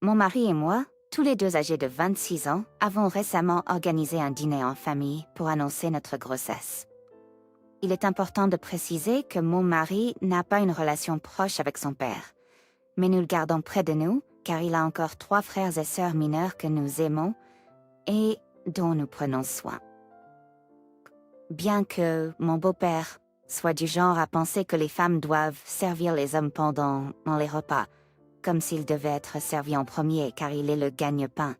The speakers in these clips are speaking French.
Mon mari et moi, tous les deux âgés de 26 ans, avons récemment organisé un dîner en famille pour annoncer notre grossesse. Il est important de préciser que mon mari n'a pas une relation proche avec son père, mais nous le gardons près de nous car il a encore 3 frères et sœurs mineurs que nous aimons et dont nous prenons soin. Bien que mon beau-père soit du genre à penser que les femmes doivent servir les hommes pendant les repas, comme s'il devait être servi en premier car il est le gagne-pain,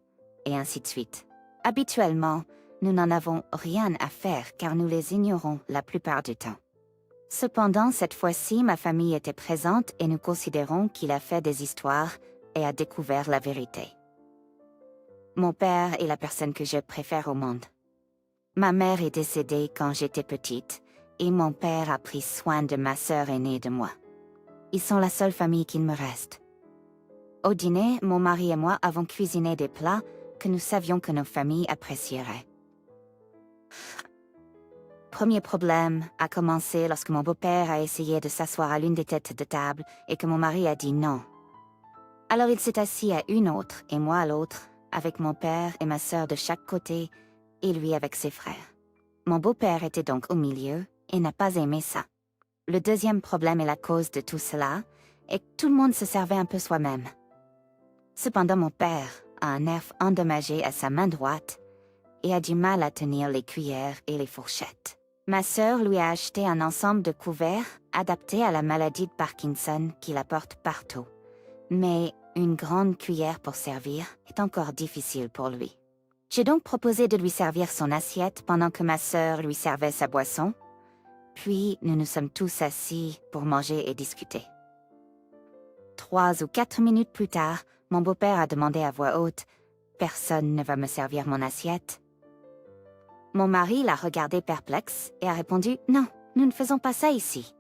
et ainsi de suite. Habituellement, nous n'en avons rien à faire car nous les ignorons la plupart du temps. Cependant, cette fois-ci, ma famille était présente et nous considérons qu'il a fait des histoires et a découvert la vérité. Mon père est la personne que je préfère au monde. Ma mère est décédée quand j'étais petite et mon père a pris soin de ma sœur aînée et de moi. Ils sont la seule famille qu'il me reste. Au dîner, mon mari et moi avons cuisiné des plats que nous savions que nos familles apprécieraient. Premier problème a commencé lorsque mon beau-père a essayé de s'asseoir à l'une des têtes de table et que mon mari a dit non. Alors il s'est assis à une autre et moi à l'autre, avec mon père et ma sœur de chaque côté et lui avec ses frères. Mon beau-père était donc au milieu et n'a pas aimé ça. Le deuxième problème est la cause de tout cela et que tout le monde se servait un peu soi-même. Cependant, mon père a un nerf endommagé à sa main droite et a du mal à tenir les cuillères et les fourchettes. Ma sœur lui a acheté un ensemble de couverts adaptés à la maladie de Parkinson qu'il apporte partout. Mais une grande cuillère pour servir est encore difficile pour lui. J'ai donc proposé de lui servir son assiette pendant que ma sœur lui servait sa boisson, puis nous nous sommes tous assis pour manger et discuter. 3 ou 4 minutes plus tard, mon beau-père a demandé à voix haute « Personne ne va me servir mon assiette ?» Mon mari l'a regardé perplexe et a répondu « Non, nous ne faisons pas ça ici. »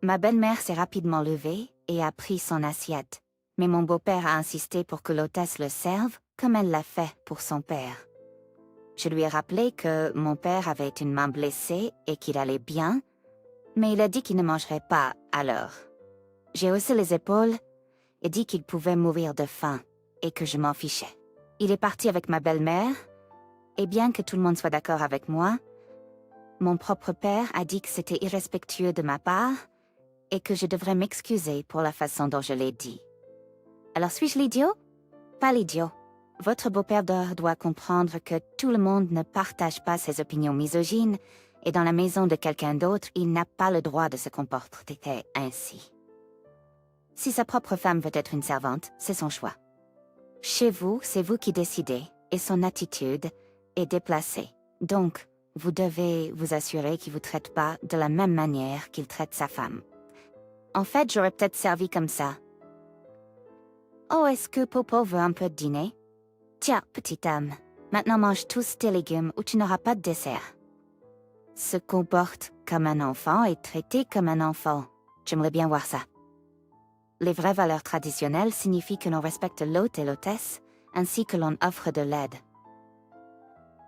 Ma belle-mère s'est rapidement levée et a pris son assiette, mais mon beau-père a insisté pour que l'hôtesse le serve comme elle l'a fait pour son père. Je lui ai rappelé que mon père avait une main blessée et qu'il allait bien, mais il a dit qu'il ne mangerait pas alors. J'ai haussé les épaules et dit qu'il pouvait mourir de faim et que je m'en fichais. Il est parti avec ma belle-mère, et bien que tout le monde soit d'accord avec moi, mon propre père a dit que c'était irrespectueux de ma part et que je devrais m'excuser pour la façon dont je l'ai dit. Alors suis-je l'idiot? Pas l'idiot. Votre beau-père doit comprendre que tout le monde ne partage pas ses opinions misogynes et dans la maison de quelqu'un d'autre, il n'a pas le droit de se comporter ainsi. Si sa propre femme veut être une servante, c'est son choix. Chez vous, c'est vous qui décidez et son attitude est déplacée. Donc, vous devez vous assurer qu'il ne vous traite pas de la même manière qu'il traite sa femme. En fait, j'aurais peut-être servi comme ça. Oh, est-ce que Popo veut un peu de dîner? Tiens, petite âme, maintenant mange tous tes légumes ou tu n'auras pas de dessert. Se comporte comme un enfant et traiter comme un enfant. J'aimerais bien voir ça. Les vraies valeurs traditionnelles signifient que l'on respecte l'hôte et l'hôtesse, ainsi que l'on offre de l'aide.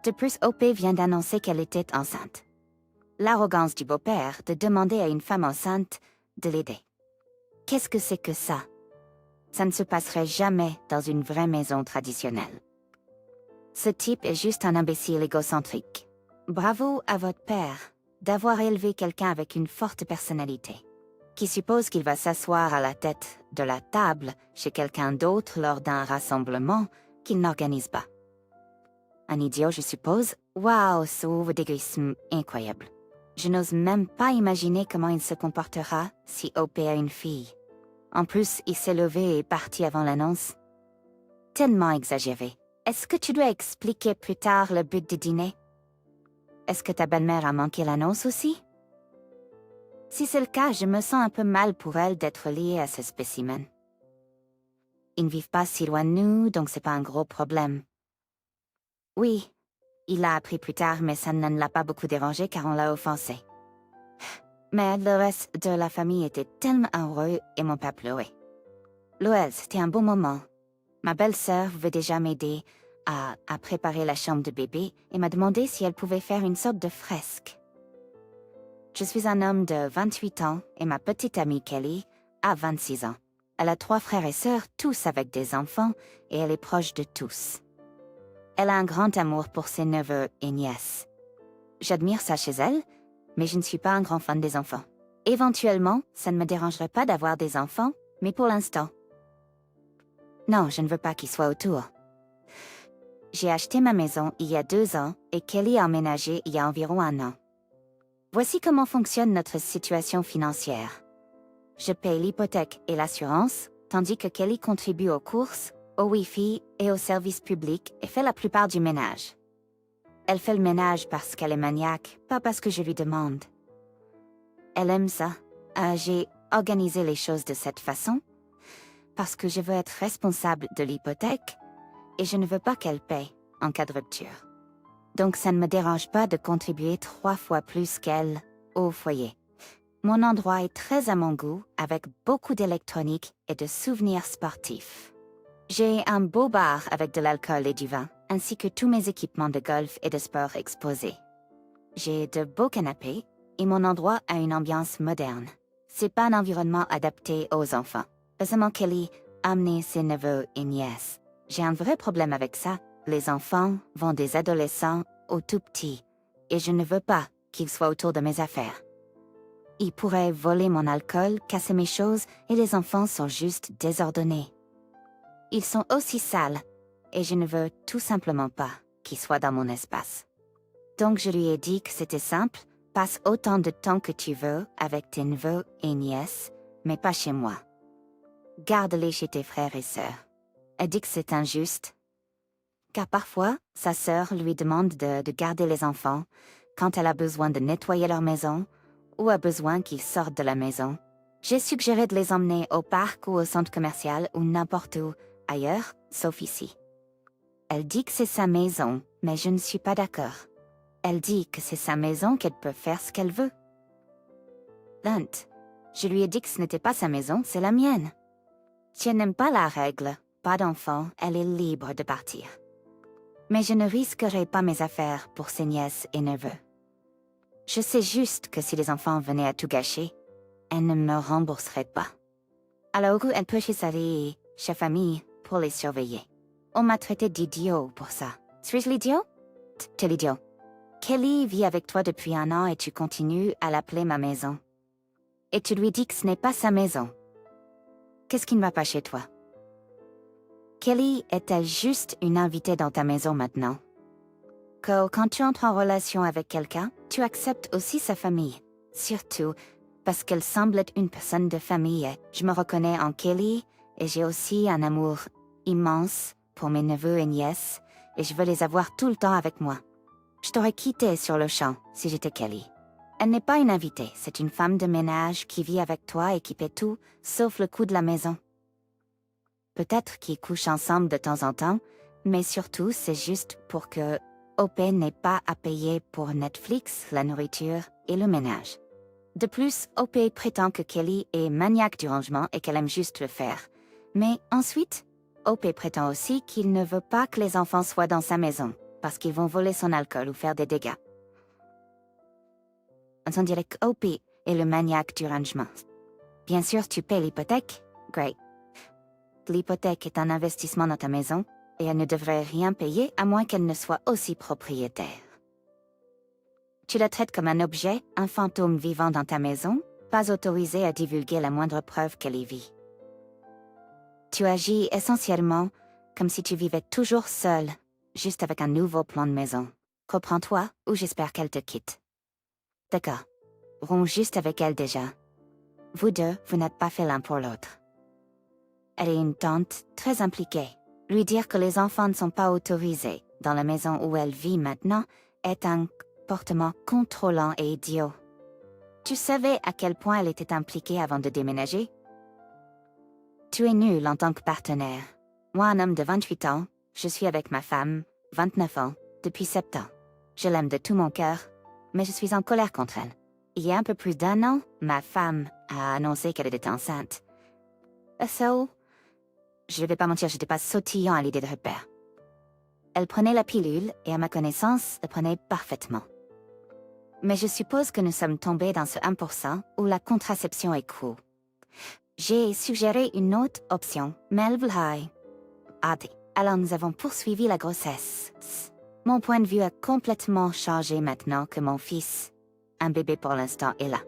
De plus, OP vient d'annoncer qu'elle était enceinte. L'arrogance du beau-père de demander à une femme enceinte de l'aider. Qu'est-ce que c'est que ça? Ça ne se passerait jamais dans une vraie maison traditionnelle. Ce type est juste un imbécile égocentrique. Bravo à votre père d'avoir élevé quelqu'un avec une forte personnalité, qui suppose qu'il va s'asseoir à la tête de la table chez quelqu'un d'autre lors d'un rassemblement qu'il n'organise pas. Un idiot, je suppose? Waouh, ce ouvre d'égoïsme incroyable. Je n'ose même pas imaginer comment il se comportera si OP a une fille. En plus, il s'est levé et est parti avant l'annonce. Tellement exagéré. Est-ce que tu dois expliquer plus tard le but du dîner? Est-ce que ta belle-mère a manqué l'annonce aussi? Si c'est le cas, je me sens un peu mal pour elle d'être liée à ce spécimen. Ils ne vivent pas si loin de nous, donc c'est pas un gros problème. Oui, il l'a appris plus tard, mais ça ne l'a pas beaucoup dérangé car on l'a offensé. Mais le reste de la famille était tellement heureux et mon père pleurait. L'OL, c'était un bon moment. Ma belle-sœur veut déjà m'aider à préparer la chambre de bébé et m'a demandé si elle pouvait faire une sorte de fresque. Je suis un homme de 28 ans et ma petite amie Kelly a 26 ans. Elle a 3 frères et sœurs, tous avec des enfants, et elle est proche de tous. Elle a un grand amour pour ses neveux et nièces. J'admire ça chez elle, mais je ne suis pas un grand fan des enfants. Éventuellement, ça ne me dérangerait pas d'avoir des enfants, mais pour l'instant. Non, je ne veux pas qu'ils soient autour. J'ai acheté ma maison il y a 2 ans et Kelly a emménagé il y a environ 1 an. Voici comment fonctionne notre situation financière. Je paye l'hypothèque et l'assurance, tandis que Kelly contribue aux courses, au Wi-Fi et aux services publics et fait la plupart du ménage. Elle fait le ménage parce qu'elle est maniaque, pas parce que je lui demande. Elle aime ça. J'ai organisé les choses de cette façon parce que je veux être responsable de l'hypothèque et je ne veux pas qu'elle paye en cas de rupture. Donc ça ne me dérange pas de contribuer 3 fois plus qu'elle au foyer. Mon endroit est très à mon goût, avec beaucoup d'électronique et de souvenirs sportifs. J'ai un beau bar avec de l'alcool et du vin, ainsi que tous mes équipements de golf et de sport exposés. J'ai de beaux canapés et mon endroit a une ambiance moderne. C'est pas un environnement adapté aux enfants. Heureusement Kelly a amené ses neveux et nièces. J'ai un vrai problème avec ça. Les enfants vont des adolescents aux tout petits, et je ne veux pas qu'ils soient autour de mes affaires. Ils pourraient voler mon alcool, casser mes choses, et les enfants sont juste désordonnés. Ils sont aussi sales, et je ne veux tout simplement pas qu'ils soient dans mon espace. Donc je lui ai dit que c'était simple, passe autant de temps que tu veux avec tes neveux et nièces, mais pas chez moi. Garde-les chez tes frères et sœurs. Elle dit que c'est injuste, car parfois, sa sœur lui demande de garder les enfants quand elle a besoin de nettoyer leur maison ou a besoin qu'ils sortent de la maison. J'ai suggéré de les emmener au parc ou au centre commercial ou n'importe où ailleurs, sauf ici. Elle dit que c'est sa maison, mais je ne suis pas d'accord. Elle dit que c'est sa maison qu'elle peut faire ce qu'elle veut. Lunt, je lui ai dit que ce n'était pas sa maison, c'est la mienne. Si elle n'aime pas la règle, pas d'enfant, elle est libre de partir. Mais je ne risquerai pas mes affaires pour ses nièces et neveux. Je sais juste que si les enfants venaient à tout gâcher, elle ne me rembourserait pas. Alors elle peut chez sa famille pour les surveiller. On m'a traité d'idiot pour ça. Suis-je l'idiot? T'es l'idiot. Kelly vit avec toi depuis 1 an et tu continues à l'appeler ma maison. Et tu lui dis que ce n'est pas sa maison. Qu'est-ce qui ne va pas chez toi? Kelly est-elle juste une invitée dans ta maison maintenant? Que quand tu entres en relation avec quelqu'un, tu acceptes aussi sa famille. Surtout parce qu'elle semble être une personne de famille. Je me reconnais en Kelly et j'ai aussi un amour immense pour mes neveux et nièces et je veux les avoir tout le temps avec moi. Je t'aurais quitté sur le champ si j'étais Kelly. Elle n'est pas une invitée, c'est une femme de ménage qui vit avec toi et qui paie tout, sauf le coût de la maison. Peut-être qu'ils couchent ensemble de temps en temps, mais surtout c'est juste pour que OP n'ait pas à payer pour Netflix, la nourriture et le ménage. De plus, OP prétend que Kelly est maniaque du rangement et qu'elle aime juste le faire. Mais ensuite, OP prétend aussi qu'il ne veut pas que les enfants soient dans sa maison, parce qu'ils vont voler son alcool ou faire des dégâts. On dirait que OP est le maniaque du rangement. Bien sûr, tu paies l'hypothèque. Great. L'hypothèque est un investissement dans ta maison et elle ne devrait rien payer à moins qu'elle ne soit aussi propriétaire. Tu la traites comme un objet, un fantôme vivant dans ta maison, pas autorisé à divulguer la moindre preuve qu'elle y vit. Tu agis essentiellement comme si tu vivais toujours seule, juste avec un nouveau plan de maison. Reprends-toi ou j'espère qu'elle te quitte. D'accord. Romps juste avec elle déjà. Vous deux, vous n'êtes pas fait l'un pour l'autre. Elle est une tante très impliquée. Lui dire que les enfants ne sont pas autorisés dans la maison où elle vit maintenant est un comportement contrôlant et idiot. Tu savais à quel point elle était impliquée avant de déménager? Tu es nul en tant que partenaire. Moi, un homme de 28 ans, je suis avec ma femme, 29 ans, depuis 7 ans. Je l'aime de tout mon cœur, mais je suis en colère contre elle. Il y a un peu plus d'1 an, ma femme a annoncé qu'elle était enceinte. Je ne vais pas mentir, j'étais pas sautillant à l'idée de repère. Elle prenait la pilule et à ma connaissance, elle prenait parfaitement. Mais je suppose que nous sommes tombés dans ce 1% où la contraception est cool. J'ai suggéré une autre option, mais elle voulait. Alors nous avons poursuivi la grossesse. Mon point de vue a complètement changé maintenant que mon fils, un bébé pour l'instant, est là.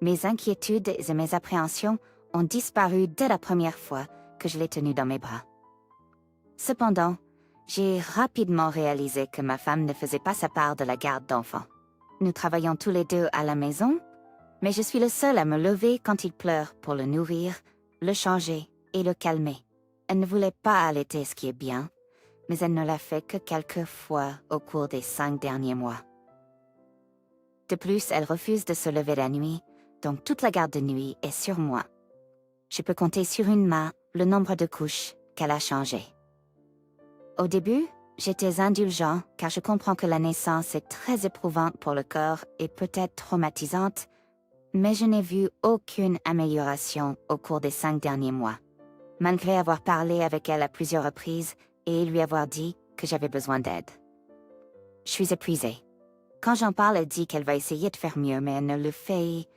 Mes inquiétudes et mes appréhensions ont disparu dès la première fois que je l'ai tenu dans mes bras. Cependant, j'ai rapidement réalisé que ma femme ne faisait pas sa part de la garde d'enfants. Nous travaillons tous les deux à la maison, mais je suis le seul à me lever quand il pleure pour le nourrir, le changer et le calmer. Elle ne voulait pas allaiter, ce qui est bien, mais elle ne l'a fait que quelques fois au cours des 5 derniers mois. De plus, elle refuse de se lever la nuit, donc toute la garde de nuit est sur moi. Je peux compter sur une main le nombre de couches qu'elle a changées. Au début, j'étais indulgent car je comprends que la naissance est très éprouvante pour le corps et peut-être traumatisante, mais je n'ai vu aucune amélioration au cours des 5 derniers mois, malgré avoir parlé avec elle à plusieurs reprises et lui avoir dit que j'avais besoin d'aide. Je suis épuisée. Quand j'en parle, elle dit qu'elle va essayer de faire mieux, mais elle ne le fait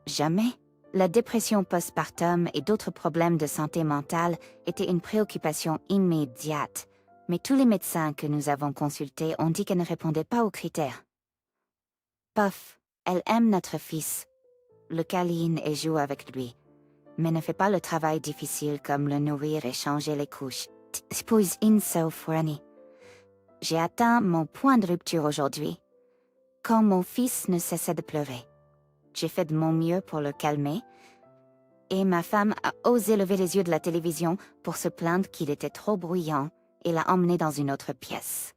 jamais. La dépression postpartum et d'autres problèmes de santé mentale étaient une préoccupation immédiate, mais tous les médecins que nous avons consultés ont dit qu'elle ne répondait pas aux critères. Puff, elle aime notre fils, le câline et joue avec lui, mais ne fait pas le travail difficile comme le nourrir et changer les couches. J'ai atteint mon point de rupture aujourd'hui, quand mon fils ne cessait de pleurer. J'ai fait de mon mieux pour le calmer, et ma femme a osé lever les yeux de la télévision pour se plaindre qu'il était trop bruyant et l'a emmené dans une autre pièce.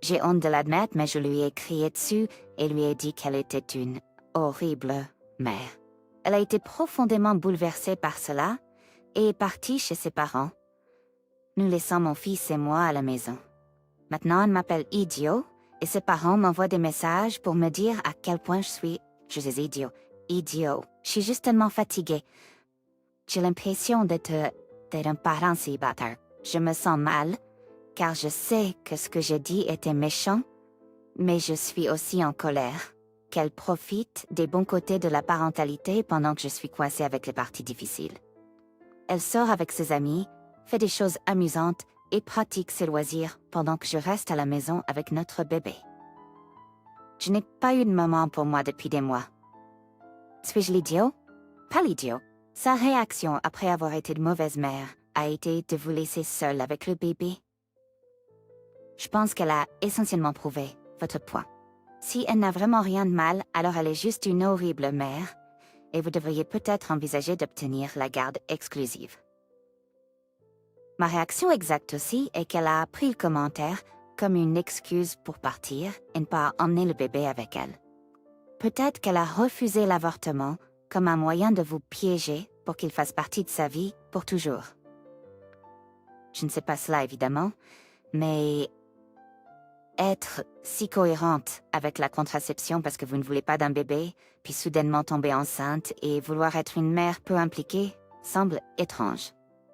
J'ai honte de l'admettre, mais je lui ai crié dessus et lui ai dit qu'elle était une horrible mère. Elle a été profondément bouleversée par cela et est partie chez ses parents, nous laissant mon fils et moi à la maison. Maintenant, elle m'appelle idiot et ses parents m'envoient des messages pour me dire à quel point je suis idiot. Je suis juste tellement fatiguée. J'ai l'impression d'être un parent célibataire. Je me sens mal, car je sais que ce que j'ai dit était méchant, mais je suis aussi en colère, qu'elle profite des bons côtés de la parentalité pendant que je suis coincée avec les parties difficiles. Elle sort avec ses amis, fait des choses amusantes et pratique ses loisirs pendant que je reste à la maison avec notre bébé. Je n'ai pas eu de maman pour moi depuis des mois. Suis-je l'idiot? Pas l'idiot. Sa réaction après avoir été de mauvaise mère a été de vous laisser seule avec le bébé. Je pense qu'elle a essentiellement prouvé votre point. Si elle n'a vraiment rien de mal, alors elle est juste une horrible mère, et vous devriez peut-être envisager d'obtenir la garde exclusive. Ma réaction exacte aussi est qu'elle a pris le commentaire comme une excuse pour partir et ne pas emmener le bébé avec elle. Peut-être qu'elle a refusé l'avortement comme un moyen de vous piéger pour qu'il fasse partie de sa vie pour toujours. Je ne sais pas cela évidemment, mais être si cohérente avec la contraception parce que vous ne voulez pas d'un bébé, puis soudainement tomber enceinte et vouloir être une mère peu impliquée, semble étrange.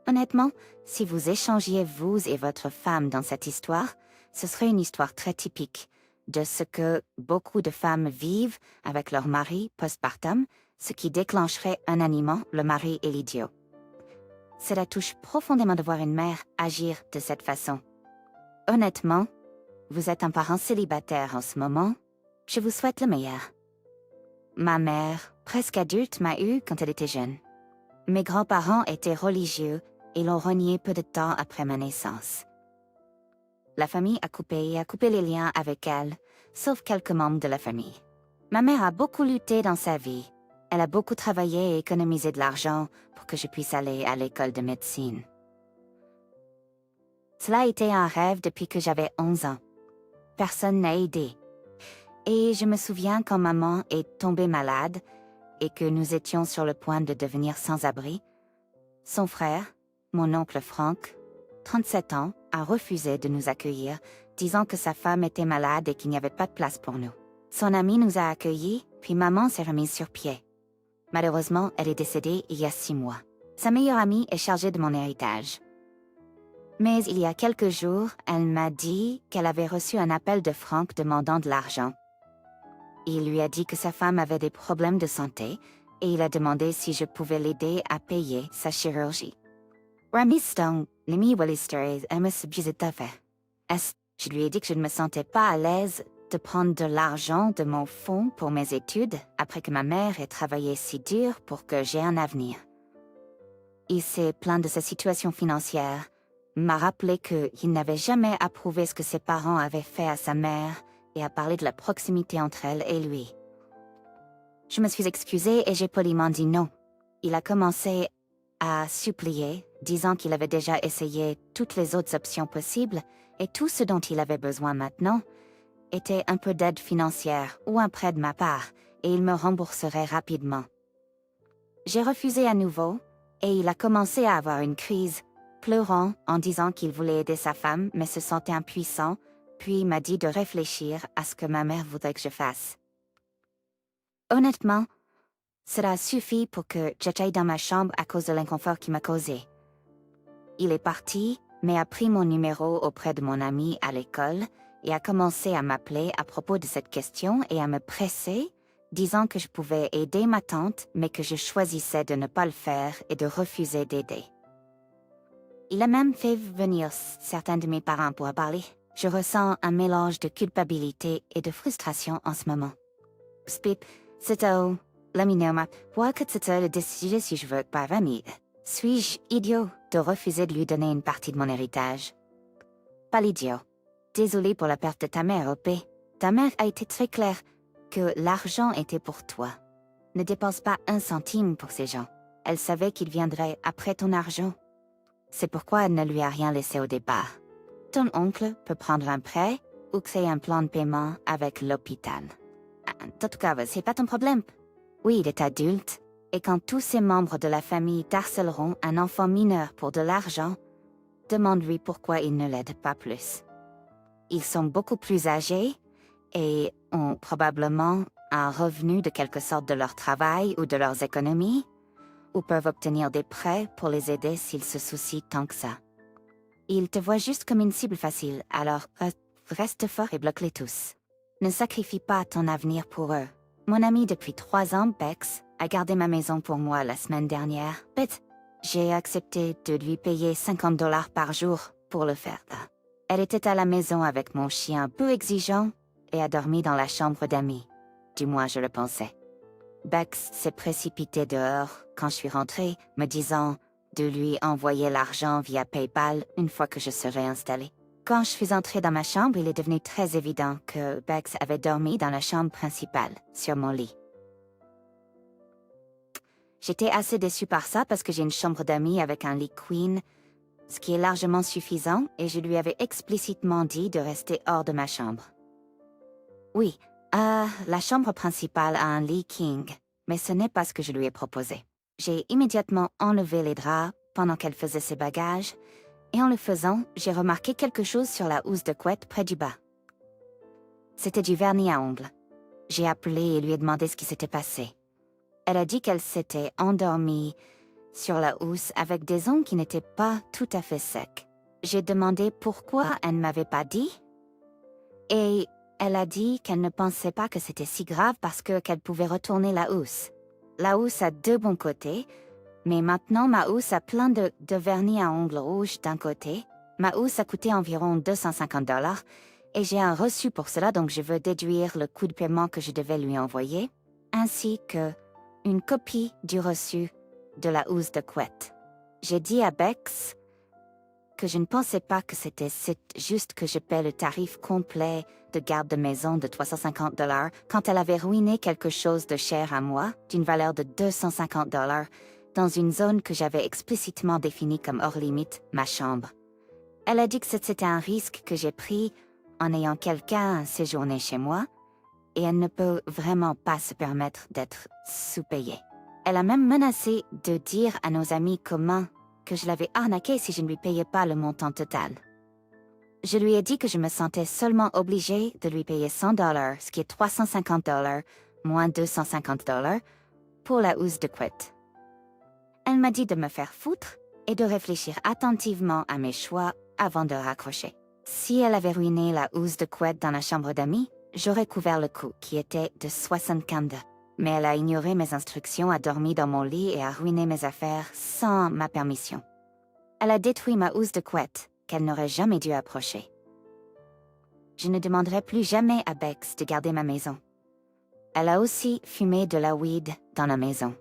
Honnêtement, si vous échangiez vous et votre femme dans cette histoire, ce serait une histoire très typique de ce que beaucoup de femmes vivent avec leur mari postpartum, ce qui déclencherait unanimement le mari et l'idiot. Cela touche profondément de voir une mère agir de cette façon. Honnêtement, vous êtes un parent célibataire en ce moment, je vous souhaite le meilleur. Ma mère, presque adulte, m'a eu quand elle était jeune. Mes grands-parents étaient religieux et l'ont renié peu de temps après ma naissance. La famille a coupé les liens avec elle, sauf quelques membres de la famille. Ma mère a beaucoup lutté dans sa vie. Elle a beaucoup travaillé et économisé de l'argent pour que je puisse aller à l'école de médecine. Cela a été un rêve depuis que j'avais 11 ans. Personne n'a aidé. Et je me souviens quand maman est tombée malade et que nous étions sur le point de devenir sans-abri. Son frère, mon oncle Frank, 37 ans, a refusé de nous accueillir, disant que sa femme était malade et qu'il n'y avait pas de place pour nous. Son ami nous a accueillis, puis maman s'est remise sur pied. Malheureusement, elle est décédée il y a 6 mois. Sa meilleure amie est chargée de mon héritage. Mais il y a quelques jours, elle m'a dit qu'elle avait reçu un appel de Frank demandant de l'argent. Il lui a dit que sa femme avait des problèmes de santé et il a demandé si je pouvais l'aider à payer sa chirurgie. Rami Stone, l'ami Wallister, aime ce bizarre fait. Je lui ai dit que je ne me sentais pas à l'aise de prendre de l'argent de mon fonds pour mes études après que ma mère ait travaillé si dur pour que j'aie un avenir. Il s'est plaint de sa situation financière, m'a rappelé qu'il n'avait jamais approuvé ce que ses parents avaient fait à sa mère et a parlé de la proximité entre elle et lui. Je me suis excusée et j'ai poliment dit non. Il a commencé à supplier, disant qu'il avait déjà essayé toutes les autres options possibles et tout ce dont il avait besoin maintenant était un peu d'aide financière ou un prêt de ma part et il me rembourserait rapidement. J'ai refusé à nouveau et il a commencé à avoir une crise, pleurant en disant qu'il voulait aider sa femme mais se sentait impuissant, puis m'a dit de réfléchir à ce que ma mère voudrait que je fasse. Honnêtement, cela a suffi pour que j'aille dans ma chambre à cause de l'inconfort qu'il m'a causé. Il est parti, mais a pris mon numéro auprès de mon ami à l'école et a commencé à m'appeler à propos de cette question et à me presser, disant que je pouvais aider ma tante, mais que je choisissais de ne pas le faire et de refuser d'aider. Il a même fait venir certains de mes parents pour en parler. Je ressens un mélange de culpabilité et de frustration en ce moment. Spip, c'est l'aminoma, pour que c'est le décider si je veux pas venir. Suis-je idiot de refuser de lui donner une partie de mon héritage? Pas l'idiot. Désolé pour la perte de ta mère, OP. Ta mère a été très claire que l'argent était pour toi. Ne dépense pas un centime pour ces gens. Elle savait qu'il viendrait après ton argent. C'est pourquoi elle ne lui a rien laissé au départ. Ton oncle peut prendre un prêt ou créer un plan de paiement avec l'hôpital. En tout cas, c'est pas ton problème. Oui, il est adulte, et quand tous ses membres de la famille harcèleront un enfant mineur pour de l'argent, demande-lui pourquoi il ne l'aide pas plus. Ils sont beaucoup plus âgés et ont probablement un revenu de quelque sorte de leur travail ou de leurs économies, ou peuvent obtenir des prêts pour les aider s'ils se soucient tant que ça. Ils te voient juste comme une cible facile, alors reste fort et bloque-les tous. Ne sacrifie pas ton avenir pour eux. Mon ami depuis 3 ans, Bex, a gardé ma maison pour moi la semaine dernière. J'ai accepté de lui payer $50 par jour pour le faire. Elle était à la maison avec mon chien peu exigeant et a dormi dans la chambre d'amis. Du moins, je le pensais. Bex s'est précipité dehors quand je suis rentrée, me disant de lui envoyer l'argent via PayPal une fois que je serai installée. Quand je suis entrée dans ma chambre, il est devenu très évident que Bex avait dormi dans la chambre principale, sur mon lit. J'étais assez déçue par ça parce que j'ai une chambre d'amis avec un lit queen, ce qui est largement suffisant, et je lui avais explicitement dit de rester hors de ma chambre. Oui, la chambre principale a un lit king, mais ce n'est pas ce que je lui ai proposé. J'ai immédiatement enlevé les draps pendant qu'elle faisait ses bagages, et en le faisant, j'ai remarqué quelque chose sur la housse de couette près du bas. C'était du vernis à ongles. J'ai appelé et lui ai demandé ce qui s'était passé. Elle a dit qu'elle s'était endormie sur la housse avec des ongles qui n'étaient pas tout à fait secs. J'ai demandé pourquoi elle ne m'avait pas dit. Et elle a dit qu'elle ne pensait pas que c'était si grave parce qu'elle pouvait retourner la housse. La housse a 2 bons côtés, mais maintenant ma housse a plein de vernis à ongles rouges d'un côté. Ma housse a coûté environ $250 et j'ai un reçu pour cela, donc je veux déduire le coût de paiement que je devais lui envoyer, ainsi que une copie du reçu de la housse de couette. J'ai dit à Bex que je ne pensais pas que c'était juste que je paie le tarif complet de garde de maison de $350 quand elle avait ruiné quelque chose de cher à moi, d'une valeur de $250, dans une zone que j'avais explicitement définie comme hors limite, ma chambre. Elle a dit que c'était un risque que j'ai pris en ayant quelqu'un séjourner chez moi, et elle ne peut vraiment pas se permettre d'être sous-payée. Elle a même menacé de dire à nos amis communs que je l'avais arnaquée si je ne lui payais pas le montant total. Je lui ai dit que je me sentais seulement obligée de lui payer $100, ce qui est $350, moins $250, pour la housse de couette. Elle m'a dit de me faire foutre et de réfléchir attentivement à mes choix avant de raccrocher. Si elle avait ruiné la housse de couette dans la chambre d'amis, j'aurais couvert le coût, qui était de $75. Mais elle a ignoré mes instructions, a dormi dans mon lit et a ruiné mes affaires sans ma permission. Elle a détruit ma housse de couette, qu'elle n'aurait jamais dû approcher. Je ne demanderai plus jamais à Bex de garder ma maison. Elle a aussi fumé de la weed dans la maison.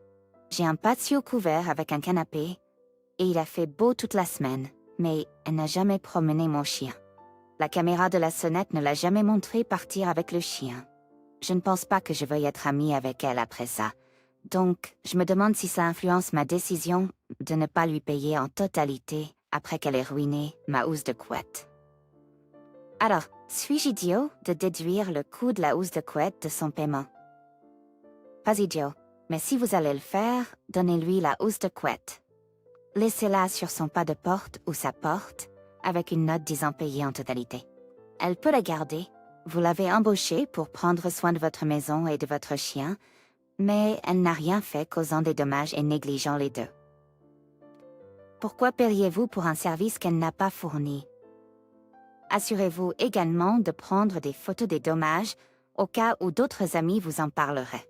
J'ai un patio couvert avec un canapé, et il a fait beau toute la semaine, mais elle n'a jamais promené mon chien. La caméra de la sonnette ne l'a jamais montré partir avec le chien. Je ne pense pas que je veuille être amie avec elle après ça. Donc, je me demande si ça influence ma décision de ne pas lui payer en totalité après qu'elle ait ruiné ma housse de couette. Alors, suis-je idiot de déduire le coût de la housse de couette de son paiement? Pas idiot, mais si vous allez le faire, donnez-lui la housse de couette. Laissez-la sur son pas de porte ou sa porte, avec une note disant payer en totalité. Elle peut la garder. Vous l'avez embauchée pour prendre soin de votre maison et de votre chien, mais elle n'a rien fait causant des dommages et négligeant les deux. Pourquoi paieriez-vous pour un service qu'elle n'a pas fourni? Assurez-vous également de prendre des photos des dommages au cas où d'autres amis vous en parleraient.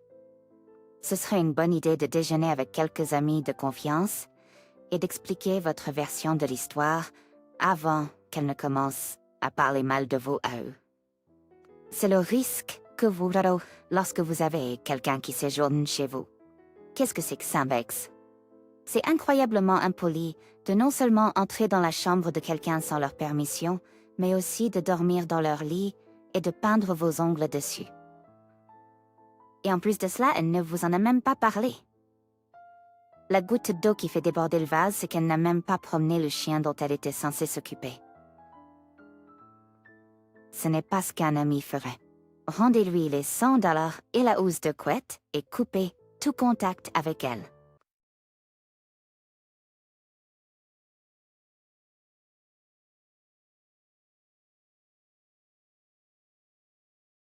Ce serait une bonne idée de déjeuner avec quelques amis de confiance et d'expliquer votre version de l'histoire avant qu'elle ne commence à parler mal de vous à eux. C'est le risque que vous aurez lorsque vous avez quelqu'un qui séjourne chez vous. Qu'est-ce que c'est que ça, Bex? C'est incroyablement impoli de non seulement entrer dans la chambre de quelqu'un sans leur permission, mais aussi de dormir dans leur lit et de peindre vos ongles dessus. Et en plus de cela, elle ne vous en a même pas parlé. La goutte d'eau qui fait déborder le vase, c'est qu'elle n'a même pas promené le chien dont elle était censée s'occuper. Ce n'est pas ce qu'un ami ferait. Rendez-lui les $100 et la housse de couette et coupez tout contact avec elle.